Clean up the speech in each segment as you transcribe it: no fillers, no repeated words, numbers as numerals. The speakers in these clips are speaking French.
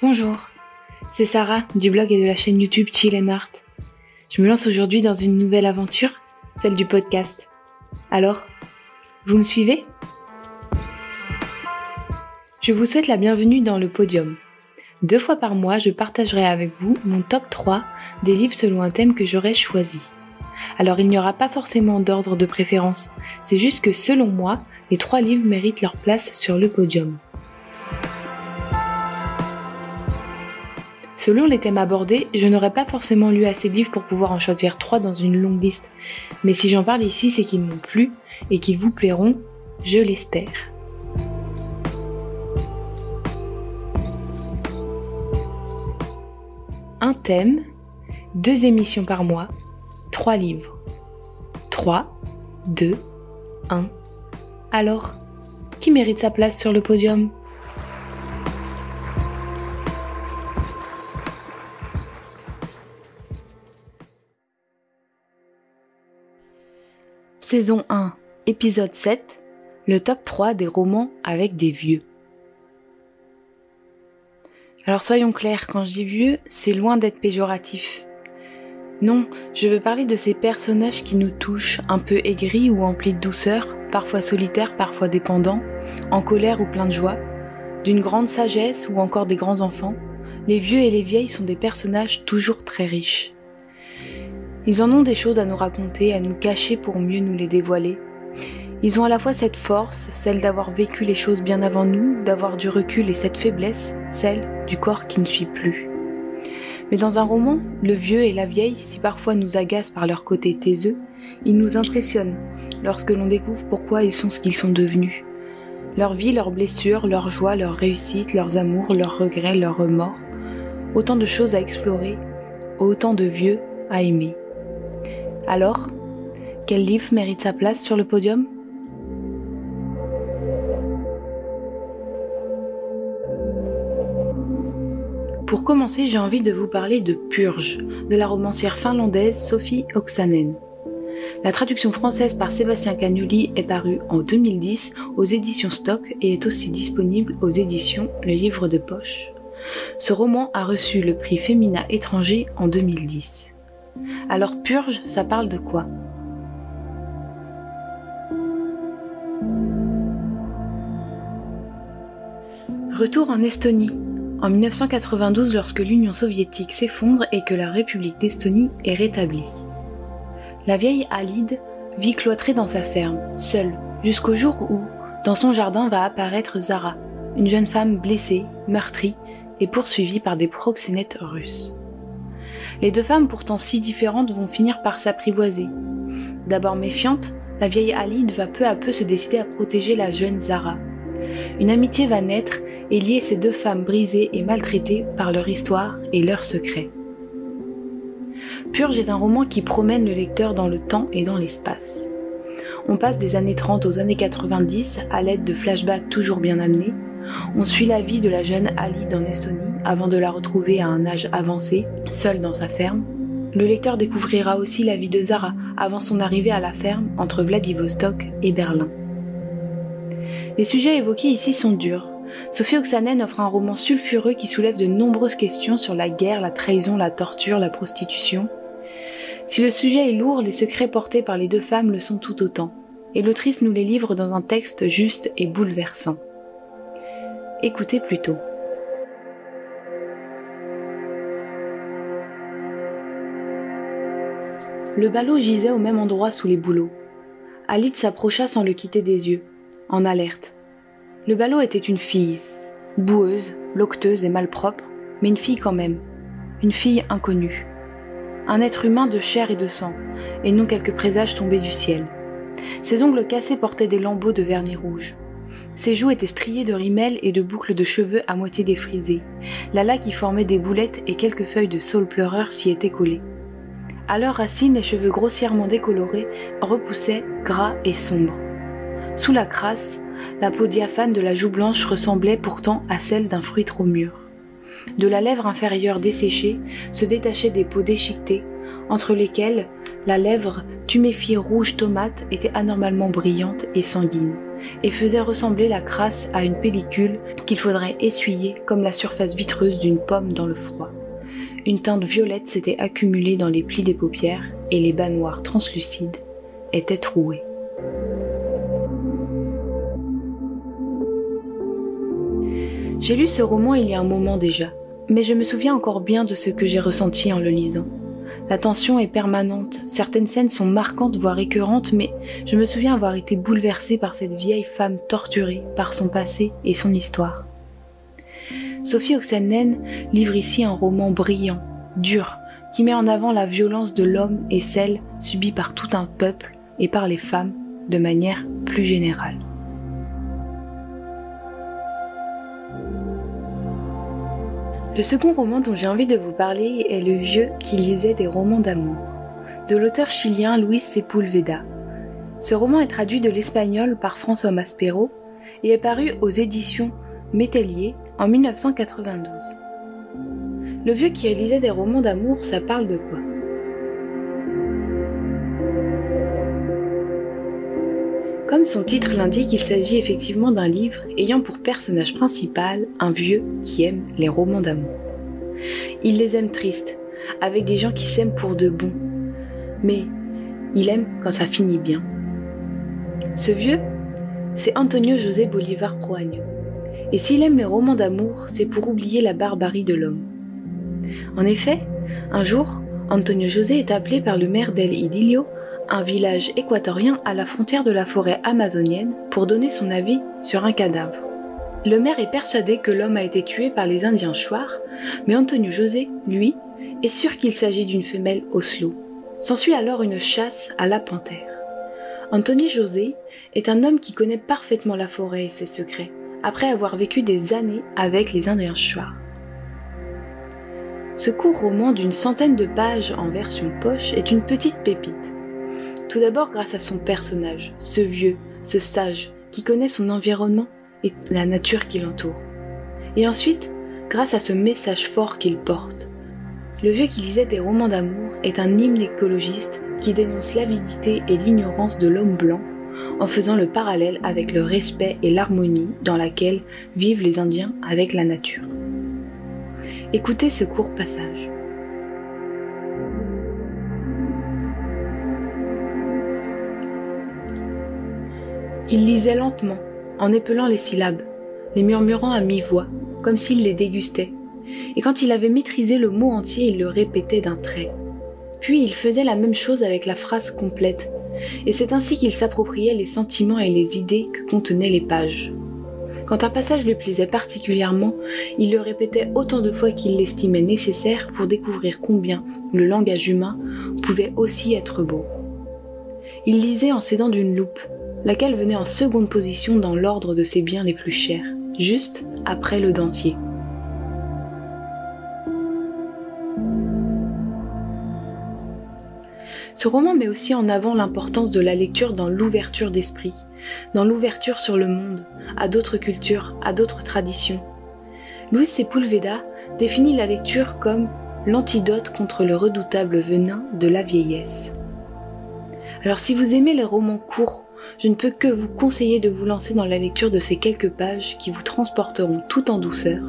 Bonjour, c'est Sarah du blog et de la chaîne YouTube Chill & Art. Je me lance aujourd'hui dans une nouvelle aventure, celle du podcast. Alors, vous me suivez ? Je vous souhaite la bienvenue dans le podium. 2 fois par mois, je partagerai avec vous mon top 3 des livres selon un thème que j'aurai choisi. Alors il n'y aura pas forcément d'ordre de préférence, c'est juste que selon moi, les 3 livres méritent leur place sur le podium. Selon les thèmes abordés, je n'aurais pas forcément lu assez de livres pour pouvoir en choisir 3 dans une longue liste. Mais si j'en parle ici, c'est qu'ils m'ont plu et qu'ils vous plairont, je l'espère. Un thème, 2 émissions par mois, 3 livres. 3, 2, 1. Alors, qui mérite sa place sur le podium ? Saison 1, épisode 7, le top 3 des romans avec des vieux. Alors soyons clairs, quand je dis vieux, c'est loin d'être péjoratif. Non, je veux parler de ces personnages qui nous touchent, un peu aigris ou emplis de douceur, parfois solitaires, parfois dépendants, en colère ou pleins de joie, d'une grande sagesse ou encore des grands enfants. Les vieux et les vieilles sont des personnages toujours très riches. Ils en ont des choses à nous raconter, à nous cacher pour mieux nous les dévoiler. Ils ont à la fois cette force, celle d'avoir vécu les choses bien avant nous, d'avoir du recul, et cette faiblesse, celle du corps qui ne suit plus. Mais dans un roman, le vieux et la vieille, si parfois nous agacent par leur côté taiseux, ils nous impressionnent lorsque l'on découvre pourquoi ils sont ce qu'ils sont devenus. Leur vie, leurs blessures, leurs joies, leurs réussites, leurs amours, leurs regrets, leurs remords. Autant de choses à explorer, autant de vieux à aimer. Alors, quel livre mérite sa place sur le podium ? Pour commencer, j'ai envie de vous parler de Purge, de la romancière finlandaise Sophie Oksanen. La traduction française par Sébastien Cagnoli est parue en 2010 aux éditions Stock et est aussi disponible aux éditions Le Livre de Poche. Ce roman a reçu le prix Femina étranger en 2010. Alors Purge, ça parle de quoi ? Retour en Estonie, en 1992 lorsque l'Union soviétique s'effondre et que la République d'Estonie est rétablie. La vieille Alide vit cloîtrée dans sa ferme, seule, jusqu'au jour où, dans son jardin va apparaître Zara, une jeune femme blessée, meurtrie et poursuivie par des proxénètes russes. Les 2 femmes pourtant si différentes vont finir par s'apprivoiser. D'abord méfiante, la vieille Alide va peu à peu se décider à protéger la jeune Zara. Une amitié va naître et lier ces 2 femmes brisées et maltraitées par leur histoire et leurs secrets. Purge est un roman qui promène le lecteur dans le temps et dans l'espace. On passe des années 30 aux années 90 à l'aide de flashbacks toujours bien amenés. On suit la vie de la jeune Alide en Estonie avant de la retrouver à un âge avancé, seule dans sa ferme. Le lecteur découvrira aussi la vie de Zara avant son arrivée à la ferme entre Vladivostok et Berlin. Les sujets évoqués ici sont durs. Sophie Oksanen offre un roman sulfureux qui soulève de nombreuses questions sur la guerre, la trahison, la torture, la prostitution. Si le sujet est lourd, les secrets portés par les 2 femmes le sont tout autant, et l'autrice nous les livre dans un texte juste et bouleversant. Écoutez plutôt. Le ballot gisait au même endroit sous les bouleaux. Alide s'approcha sans le quitter des yeux, en alerte. Le ballot était une fille, boueuse, loqueteuse et malpropre, mais une fille quand même, une fille inconnue. Un être humain de chair et de sang, et non quelques présages tombés du ciel. Ses ongles cassés portaient des lambeaux de vernis rouge. Ses joues étaient striées de rimels et de boucles de cheveux à moitié défrisées. La laque qui formait des boulettes et quelques feuilles de saule pleureur s'y étaient collées. À leurs racines, les cheveux grossièrement décolorés repoussaient gras et sombres. Sous la crasse, la peau diaphane de la joue blanche ressemblait pourtant à celle d'un fruit trop mûr. De la lèvre inférieure desséchée se détachaient des peaux déchiquetées, entre lesquelles la lèvre tuméfiée rouge tomate était anormalement brillante et sanguine. et faisait ressembler la crasse à une pellicule qu'il faudrait essuyer comme la surface vitreuse d'une pomme dans le froid. Une teinte violette s'était accumulée dans les plis des paupières et les bas noirs translucides étaient troués. J'ai lu ce roman il y a un moment déjà, mais je me souviens encore bien de ce que j'ai ressenti en le lisant. La tension est permanente, certaines scènes sont marquantes voire écœurantes, mais je me souviens avoir été bouleversée par cette vieille femme torturée par son passé et son histoire. Sophie Oksanen livre ici un roman brillant, dur, qui met en avant la violence de l'homme et celle subie par tout un peuple et par les femmes de manière plus générale. Le second roman dont j'ai envie de vous parler est Le vieux qui lisait des romans d'amour, de l'auteur chilien Luis Sepúlveda. Ce roman est traduit de l'espagnol par François Maspero et est paru aux éditions Métellier en 1992. Le vieux qui lisait des romans d'amour, ça parle de quoi ? Comme son titre l'indique, il s'agit effectivement d'un livre ayant pour personnage principal un vieux qui aime les romans d'amour. Il les aime tristes, avec des gens qui s'aiment pour de bon, mais il aime quand ça finit bien. Ce vieux, c'est Antonio José Bolívar Proaño, et s'il aime les romans d'amour, c'est pour oublier la barbarie de l'homme. En effet, un jour, Antonio José est appelé par le maire d'El Idilio, un village équatorien à la frontière de la forêt amazonienne, pour donner son avis sur un cadavre. Le maire est persuadé que l'homme a été tué par les Indiens Shuar, mais Antonio José, lui, est sûr qu'il s'agit d'une femelle Oslo. S'ensuit alors une chasse à la panthère. Antonio José est un homme qui connaît parfaitement la forêt et ses secrets, après avoir vécu des années avec les Indiens Shuar. Ce court roman d'une centaine de pages en version poche est une petite pépite. Tout d'abord grâce à son personnage, ce vieux, ce sage, qui connaît son environnement et la nature qui l'entoure. Et ensuite, grâce à ce message fort qu'il porte. Le vieux qui lisait des romans d'amour est un hymne écologiste qui dénonce l'avidité et l'ignorance de l'homme blanc en faisant le parallèle avec le respect et l'harmonie dans laquelle vivent les Indiens avec la nature. Écoutez ce court passage. Il lisait lentement, en épelant les syllabes, les murmurant à mi-voix, comme s'il les dégustait. Et quand il avait maîtrisé le mot entier, il le répétait d'un trait. Puis il faisait la même chose avec la phrase complète, et c'est ainsi qu'il s'appropriait les sentiments et les idées que contenaient les pages. Quand un passage lui plaisait particulièrement, il le répétait autant de fois qu'il l'estimait nécessaire pour découvrir combien le langage humain pouvait aussi être beau. Il lisait en s'aidant d'une loupe, laquelle venait en seconde position dans l'ordre de ses biens les plus chers, juste après le dentier. Ce roman met aussi en avant l'importance de la lecture dans l'ouverture d'esprit, dans l'ouverture sur le monde, à d'autres cultures, à d'autres traditions. Luis Sepúlveda définit la lecture comme l'antidote contre le redoutable venin de la vieillesse. Alors si vous aimez les romans courts, je ne peux que vous conseiller de vous lancer dans la lecture de ces quelques pages qui vous transporteront tout en douceur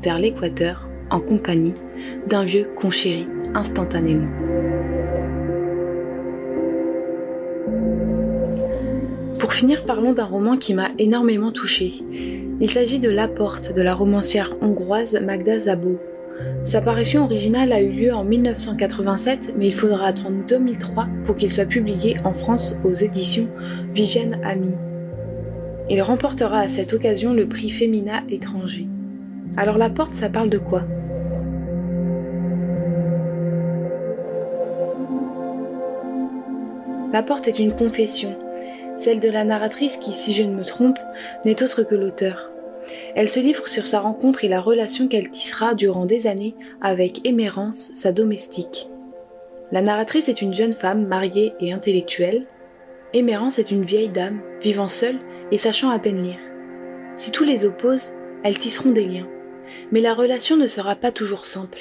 vers l'équateur en compagnie d'un vieux qu'on chérit instantanément. Pour finir, parlons d'un roman qui m'a énormément touchée. Il s'agit de La Porte de la romancière hongroise Magda Szabó. Sa parution originale a eu lieu en 1987, mais il faudra attendre 2003 pour qu'il soit publié en France aux éditions Viviane Ami. Il remportera à cette occasion le prix Femina étranger. Alors La Porte, ça parle de quoi ? La Porte est une confession, celle de la narratrice qui, si je ne me trompe, n'est autre que l'auteur. Elle se livre sur sa rencontre et la relation qu'elle tissera durant des années avec Émérance, sa domestique. La narratrice est une jeune femme mariée et intellectuelle. Émérance est une vieille dame, vivant seule et sachant à peine lire. Si tout les oppose, elles tisseront des liens. Mais la relation ne sera pas toujours simple.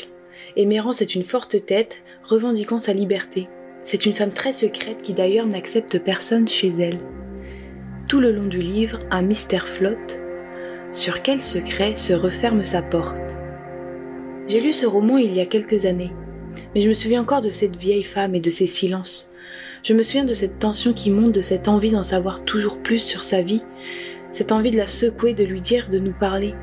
Émérance est une forte tête, revendiquant sa liberté. C'est une femme très secrète qui d'ailleurs n'accepte personne chez elle. Tout le long du livre, un mystère flotte. Sur quel secret se referme sa porte? J'ai lu ce roman il y a quelques années, mais je me souviens encore de cette vieille femme et de ses silences. Je me souviens de cette tension qui monte, de cette envie d'en savoir toujours plus sur sa vie, cette envie de la secouer, de lui dire, de nous parler.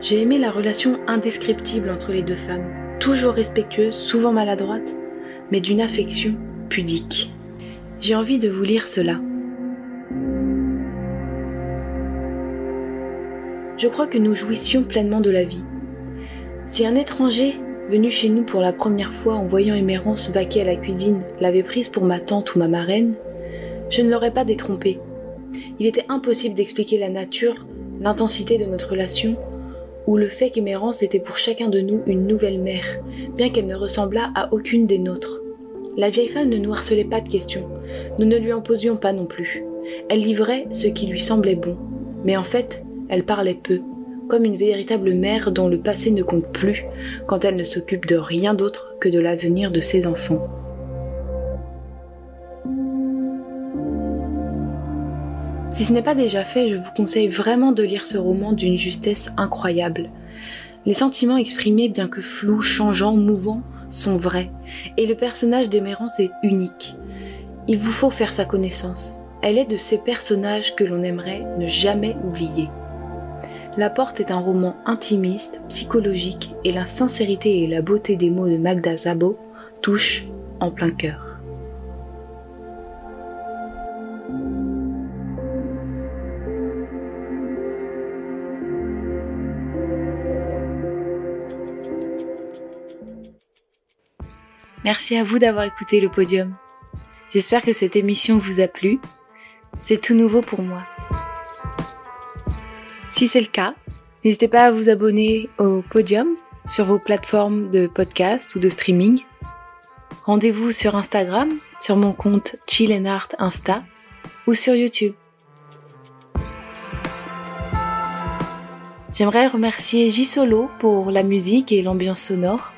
J'ai aimé la relation indescriptible entre les deux femmes, toujours respectueuse, souvent maladroite, mais d'une affection pudique. J'ai envie de vous lire cela. Je crois que nous jouissions pleinement de la vie. Si un étranger, venu chez nous pour la première fois en voyant Émérance vaquer à la cuisine, l'avait prise pour ma tante ou ma marraine, je ne l'aurais pas détrompée. Il était impossible d'expliquer la nature, l'intensité de notre relation, ou le fait qu'Émérance était pour chacun de nous une nouvelle mère, bien qu'elle ne ressemblât à aucune des nôtres. La vieille femme ne nous harcelait pas de questions, nous ne lui en posions pas non plus. Elle livrait ce qui lui semblait bon, mais en fait, elle parlait peu, comme une véritable mère dont le passé ne compte plus quand elle ne s'occupe de rien d'autre que de l'avenir de ses enfants. Si ce n'est pas déjà fait, je vous conseille vraiment de lire ce roman d'une justesse incroyable. Les sentiments exprimés, bien que flous, changeants, mouvants, sont vrais, et le personnage d'Émérance est unique. Il vous faut faire sa connaissance. Elle est de ces personnages que l'on aimerait ne jamais oublier. La Porte est un roman intimiste, psychologique, et la sincérité et la beauté des mots de Magda Szabo touchent en plein cœur. Merci à vous d'avoir écouté le podium. J'espère que cette émission vous a plu. C'est tout nouveau pour moi. Si c'est le cas, n'hésitez pas à vous abonner au podium sur vos plateformes de podcast ou de streaming. Rendez-vous sur Instagram, sur mon compte Chill & Art Insta ou sur YouTube. J'aimerais remercier J-Solo pour la musique et l'ambiance sonore.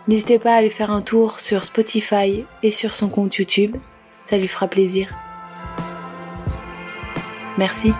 N'hésitez pas à aller faire un tour sur Spotify et sur son compte YouTube, ça lui fera plaisir. Merci.